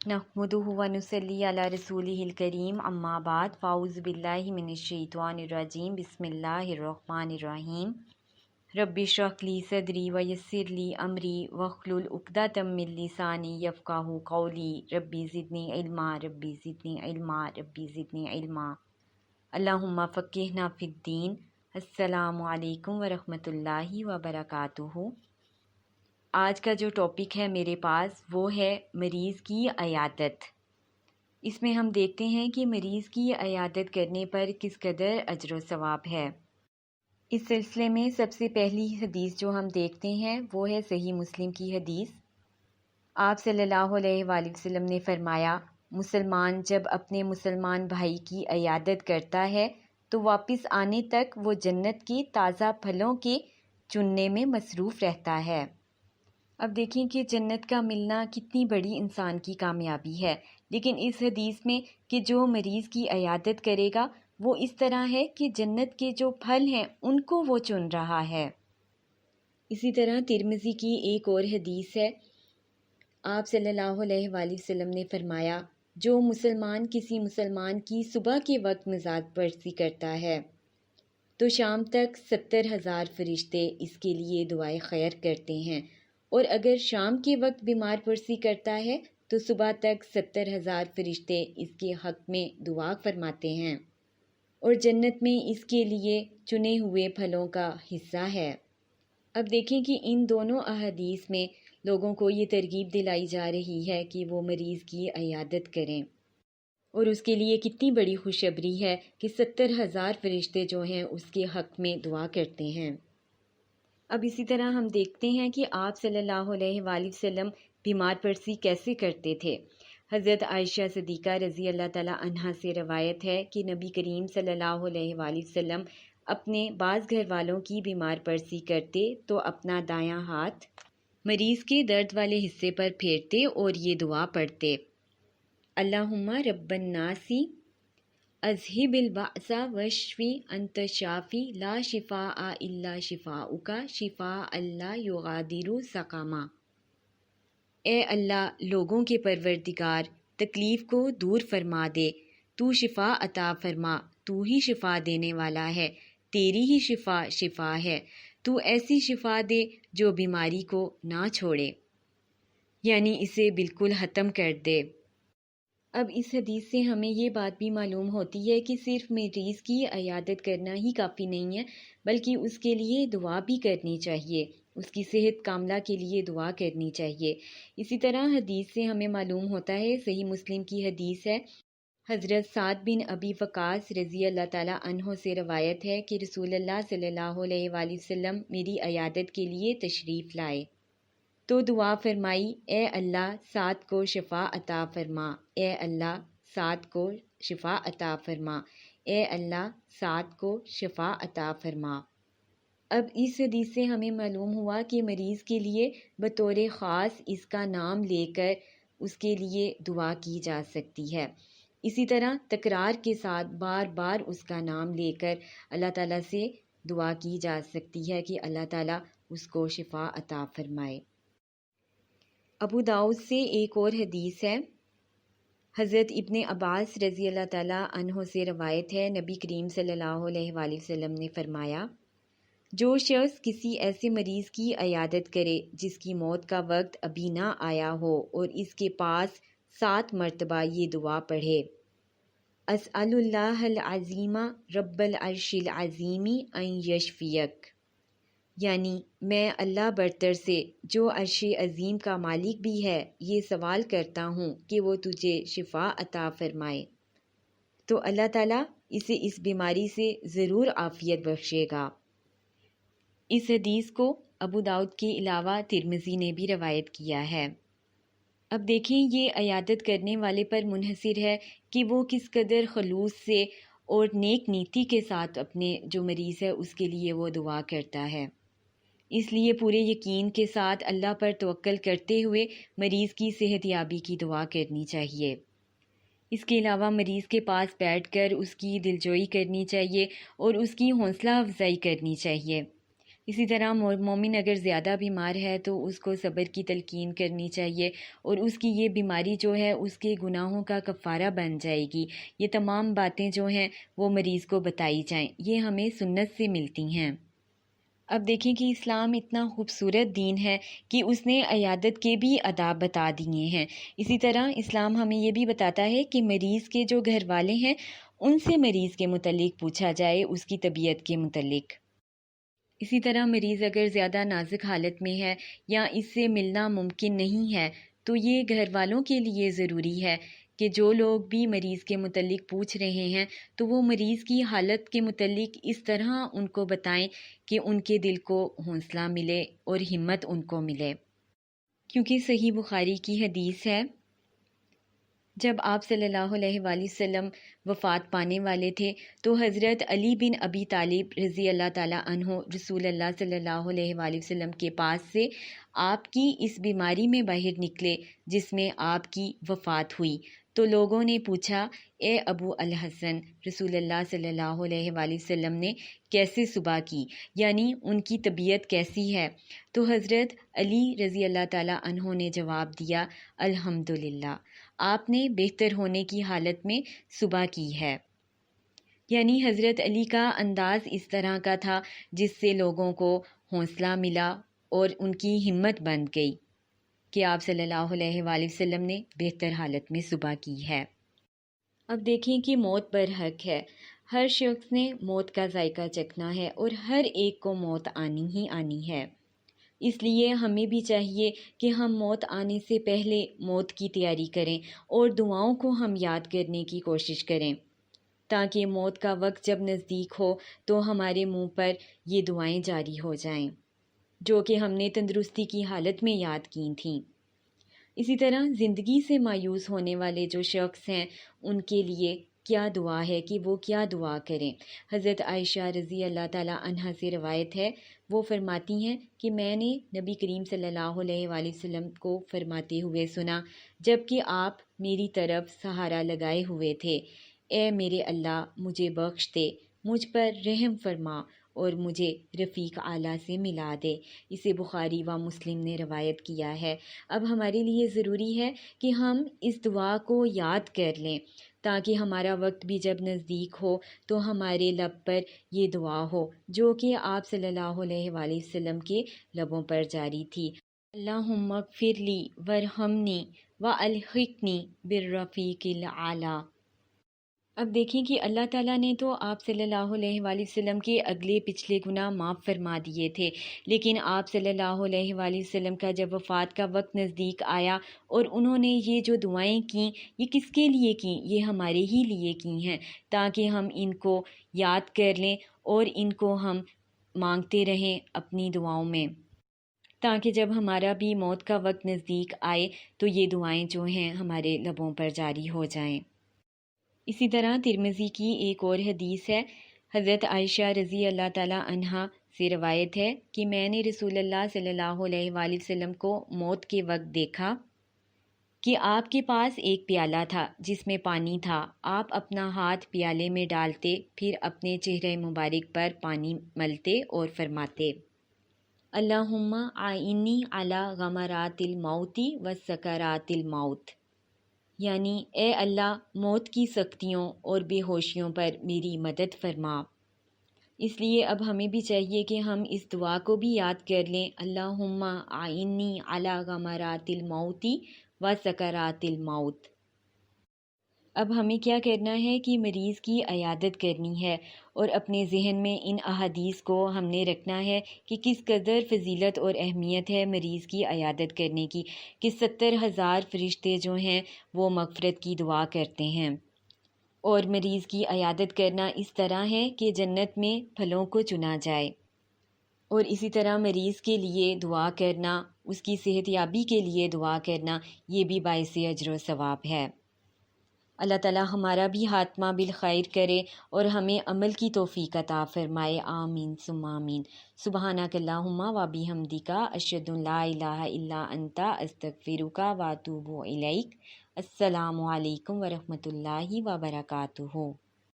नहमदुहु व नुसल्ली अला रसूलिहिल करीम अम्मा बाद फ़ाऊज़ु बिल्लाहि मिनश्शैतानिर रजीम बिस्मिल्लाहिर रहमानिर रहीम रब्बि इश्रह ली सदरी व यस्सिर ली अमरी वहलुल उक़दतम मिन लिसानी यफ़क़हू क़ौली रब्बी ज़िदनी इल्मा रब्बी ज़िदनी इल्मा रब्बी ज़िदनी इल्मा अल्लाहुम्मा फ़क़्क़िहना फ़िद्दीन। अस्सलामु अलैकुम व रहमतुल्लाहि व बरकातुहू। आज का जो टॉपिक है मेरे पास वो है मरीज़ की अयादत। इसमें हम देखते हैं कि मरीज़ की अयादत करने पर किस कदर अजर व सवाब है। इस सिलसिले में सबसे पहली हदीस जो हम देखते हैं वो है सही मुस्लिम की हदीस। आप सल्लल्लाहु अलैहि वसल्लम ने फरमाया, मुसलमान जब अपने मुसलमान भाई की अयादत करता है तो वापस आने तक वो जन्नत के ताज़ा फलों के चुनने में मसरूफ़ रहता है। अब देखें कि जन्नत का मिलना कितनी बड़ी इंसान की कामयाबी है, लेकिन इस हदीस में कि जो मरीज़ की अयादत करेगा वो इस तरह है कि जन्नत के जो फल हैं उनको वो चुन रहा है। इसी तरह तिरमिज़ी की एक और हदीस है, आप सल्लल्लाहु अलैहि वसल्लम ने फरमाया, जो मुसलमान किसी मुसलमान की सुबह के वक्त मज़ाक परसी करता है तो शाम तक 70,000 फरिश्ते इसके लिए दुआए खैर करते हैं, और अगर शाम के वक्त बीमार परसी करता है तो सुबह तक 70,000 फरिश्ते इसके हक़ में दुआ फरमाते हैं, और जन्नत में इसके लिए चुने हुए फलों का हिस्सा है। अब देखें कि इन दोनों अहादीस में लोगों को ये तरगीब दिलाई जा रही है कि वो मरीज़ की अयादत करें, और उसके लिए कितनी बड़ी खुशखबरी है कि 70,000 फरिश्ते जो हैं उसके हक़ में दुआ करते हैं। अब इसी तरह हम देखते हैं कि आप सल्लल्लाहु अलैहि वसल्लम बीमार परसी कैसे करते थे। हज़रत आयशा सिद्दीक़ा रज़ी अल्लाह ताला अन्हा से रवायत है कि नबी करीम सल्लल्लाहु अलैहि वसल्लम अपने बाज़ घर वालों की बीमार परसी करते तो अपना दायां हाथ मरीज़ के दर्द वाले हिस्से पर फेरते और ये दुआ पढ़ते, अल्लाहुम्मा रब्बन नासी अज़हिबिल बअसा वश्फ़ी अंत शाफ़ी ला शिफ़ाअ इल्ला शिफ़ाउका शिफ़ाअ ला युग़ादिरु सक़मा। ए अल्लाह, लोगों के परवरदिगार, तकलीफ़ को दूर फरमा दे, तू शिफ़ा अता फरमा, तू ही शिफ़ा देने वाला है, तेरी ही शिफ़ा है, तू ऐसी शिफ़ा दे जो बीमारी को ना छोड़े, यानी इसे बिल्कुल ख़त्म कर दे। अब इस हदीस से हमें ये बात भी मालूम होती है कि सिर्फ मरीज़ की अयादत करना ही काफ़ी नहीं है, बल्कि उसके लिए दुआ भी करनी चाहिए, उसकी सेहत कामला के लिए दुआ करनी चाहिए। इसी तरह हदीस से हमें मालूम होता है, सही मुस्लिम की हदीस है, हज़रत साद बिन अबी वक़ास रज़ी अल्लाह ताला अन्हो से रवायत है कि रसूलुल्लाह सल्लल्लाहु अलैहि वसल्लम मेरी अयादत के लिए तशरीफ़ लाए तो दुआ फरमाई, ए अल्लाह साद को शिफ़ा अता फरमा, ए अल्लाह साद को शिफ़ा अता फरमा, ए अल्लाह साद को शिफ़ा अता फरमा। अब इस हदीस से हमें मालूम हुआ कि मरीज़ के लिए बतौर ख़ास इसका नाम लेकर उसके लिए दुआ की जा सकती है। इसी तरह तकरार के साथ बार बार उसका नाम लेकर अल्लाह ताला से दुआ की जा सकती है कि अल्लाह ताला उसको शिफ़ा अता फरमाए। अबू दाऊद से एक और हदीस है, हज़रत इब्ने अब्बास रज़ी अल्लाह ताला अन्हो से रवायत है, नबी करीम सल्लल्लाहु अलैहि वसल्लम ने फरमाया, जो शख्स किसी ऐसे मरीज़ की अयादत करे जिसकी मौत का वक्त अभी ना आया हो और इसके पास 7 मरतबा ये दुआ पढ़े, अस्अलुल्लाहल अज़ीमा रब्बल अर्शिल अज़ीमी अन यशफियक, यानी मैं अल्लाह बरतर से जो अर्श अज़ीम का मालिक भी है ये सवाल करता हूँ कि वो तुझे शिफ़ा अता फ़रमाए, तो अल्लाह ताला इसे इस बीमारी से ज़रूर आफ़ियत बख्शेगा। इस हदीस को अबू दाऊद के अलावा तिरमिज़ी ने भी रवायत किया है। अब देखें, ये अयादत करने वाले पर मुनहसिर है कि वो किस कदर खलूस से और नेक नीति के साथ अपने जो मरीज़ है उसके लिए वो दुआ करता है। इसलिए पूरे यकीन के साथ अल्लाह पर तवक्कल करते हुए मरीज़ की सेहतयाबी की दुआ करनी चाहिए। इसके अलावा मरीज़ के पास बैठकर उसकी दिलजोई करनी चाहिए और उसकी हौसला अफजाई करनी चाहिए। اسی طرح مومن اگر زیادہ بیمار ہے تو اس کو صبر کی تلقین کرنی چاہیے، اور اس کی یہ بیماری جو ہے اس کے گناہوں کا کفارہ بن جائے گی۔ یہ تمام باتیں جو ہیں وہ مریض کو بتائی جائیں، یہ ہمیں سنت سے ملتی ہیں۔ اب دیکھیں کہ اسلام اتنا خوبصورت دین ہے کہ اس نے عیادت کے بھی آداب بتا دیے ہیں۔ اسی طرح اسلام ہمیں یہ بھی بتاتا ہے کہ مریض کے جو گھر والے ہیں ان سے مریض کے متعلق پوچھا جائے، اس کی طبیعت کے متعلق۔ اسی طرح مریض اگر زیادہ نازک حالت میں ہے یا اس سے ملنا ممکن نہیں ہے تو یہ گھر والوں کے لیے ضروری ہے کہ جو لوگ بھی مریض کے متعلق پوچھ رہے ہیں تو وہ مریض کی حالت کے متعلق اس طرح ان کو بتائیں کہ ان کے دل کو حوصلہ ملے اور ہمت ان کو ملے، کیونکہ صحیح بخاری کی حدیث ہے، جب آپ صلی اللہ علیہ وآلہ وسلم وفات پانے والے تھے تو حضرت علی بن ابی طالب رضی اللہ تعالیٰ عنہ رسول اللہ صلی اللہ علیہ وآلہ وسلم کے پاس سے آپ کی اس بیماری میں باہر نکلے جس میں آپ کی وفات ہوئی۔ تو لوگوں نے پوچھا، اے ابو الحسن، رسول اللہ صلی اللہ علیہ وآلہ وسلم نے کیسے صبح کی، یعنی ان کی طبیعت کیسی ہے؟ تو حضرت علی رضی اللہ تعالیٰ عنہ نے جواب دیا، الحمدللہ، آپ نے بہتر ہونے کی حالت میں صبح کی ہے۔ یعنی حضرت علی کا انداز اس طرح کا تھا جس سے لوگوں کو حوصلہ ملا اور ان کی ہمت بن گئی کہ آپ صلی اللہ علیہ وآلہ وسلم نے بہتر حالت میں صبح کی ہے۔ اب دیکھیں کہ موت برحق ہے، ہر شخص نے موت کا ذائقہ چکھنا ہے اور ہر ایک کو موت آنی ہی آنی ہے۔ اس لیے ہمیں بھی چاہیے کہ ہم موت آنے سے پہلے موت کی تیاری کریں اور دعاؤں کو ہم یاد کرنے کی کوشش کریں، تاکہ موت کا وقت جب نزدیک ہو تو ہمارے منہ پر یہ دعائیں جاری ہو جائیں جو کہ ہم نے تندرستی کی حالت میں یاد کی تھیں۔ اسی طرح زندگی سے مایوس ہونے والے جو شخص ہیں ان کے لیے کیا دعا ہے کہ وہ کیا دعا کریں۔ حضرت عائشہ رضی اللہ تعالیٰ عنہا سے روایت ہے، وہ فرماتی ہیں کہ میں نے نبی کریم صلی اللہ علیہ وآلہ وسلم کو فرماتے ہوئے سنا جب کہ آپ میری طرف سہارا لگائے ہوئے تھے، اے میرے اللہ، مجھے بخش دے، مجھ پر رحم فرما اور مجھے رفیق اعلیٰ سے ملا دے۔ اسے بخاری و مسلم نے روایت کیا ہے۔ اب ہمارے لیے ضروری ہے کہ ہم اس دعا کو یاد کر لیں تاکہ ہمارا وقت بھی جب نزدیک ہو تو ہمارے لب پر یہ دعا ہو جو کہ آپ صلی اللہ علیہ وآلہ وسلم کے لبوں پر جاری تھی، اللہم اغفر لی وارحمنی والحقنی بالرفیق الاعلیٰ۔ اب دیکھیں کہ اللہ تعالیٰ نے تو آپ صلی اللہ علیہ وآلہ وسلم کے اگلے پچھلے گناہ معاف فرما دیے تھے، لیکن آپ صلی اللہ علیہ وآلہ وسلم کا جب وفات کا وقت نزدیک آیا اور انہوں نے یہ جو دعائیں کیں یہ کس کے لیے کیں؟ یہ ہمارے ہی لیے کی ہیں تاکہ ہم ان کو یاد کر لیں اور ان کو ہم مانگتے رہیں اپنی دعاؤں میں، تاکہ جب ہمارا بھی موت کا وقت نزدیک آئے تو یہ دعائیں جو ہیں ہمارے لبوں پر جاری ہو جائیں۔ اسی طرح ترمذی کی ایک اور حدیث ہے، حضرت عائشہ رضی اللہ تعالیٰ عنہا سے روایت ہے کہ میں نے رسول اللہ صلی اللہ علیہ وآلہ وسلم کو موت کے وقت دیکھا کہ آپ کے پاس ایک پیالہ تھا جس میں پانی تھا، آپ اپنا ہاتھ پیالے میں ڈالتے، پھر اپنے چہرے مبارک پر پانی ملتے اور فرماتے، اللہم اعنی علی غمرات الموت و سکرات الموت، یعنی اے اللہ موت کی سختیوں اور بے ہوشیوں پر میری مدد فرما۔ اس لیے اب ہمیں بھی چاہیے کہ ہم اس دعا کو بھی یاد کر لیں، اللہم اعنی علی غمرات الموت و سکرات الموت۔ اب ہمیں کیا کرنا ہے کہ مریض کی عیادت کرنی ہے اور اپنے ذہن میں ان احادیث کو ہم نے رکھنا ہے کہ کس قدر فضیلت اور اہمیت ہے مریض کی عیادت کرنے کی، کہ 70,000 فرشتے جو ہیں وہ مغفرت کی دعا کرتے ہیں، اور مریض کی عیادت کرنا اس طرح ہے کہ جنت میں پھلوں کو چنا جائے، اور اسی طرح مریض کے لیے دعا کرنا، اس کی صحت یابی کے لیے دعا کرنا، یہ بھی باعث اجر و ثواب ہے۔ اللہ تعالی ہمارا بھی خاتمہ بالخیر کرے اور ہمیں عمل کی توفیق عطا فرمائے، آمین ثم آمین۔ سبحانک اللہم و بحمدک، اشہد ان لا الہ الا انت، استغفرک و اتوب الیک۔ السلام علیکم ورحمۃ اللہ وبرکاتہ۔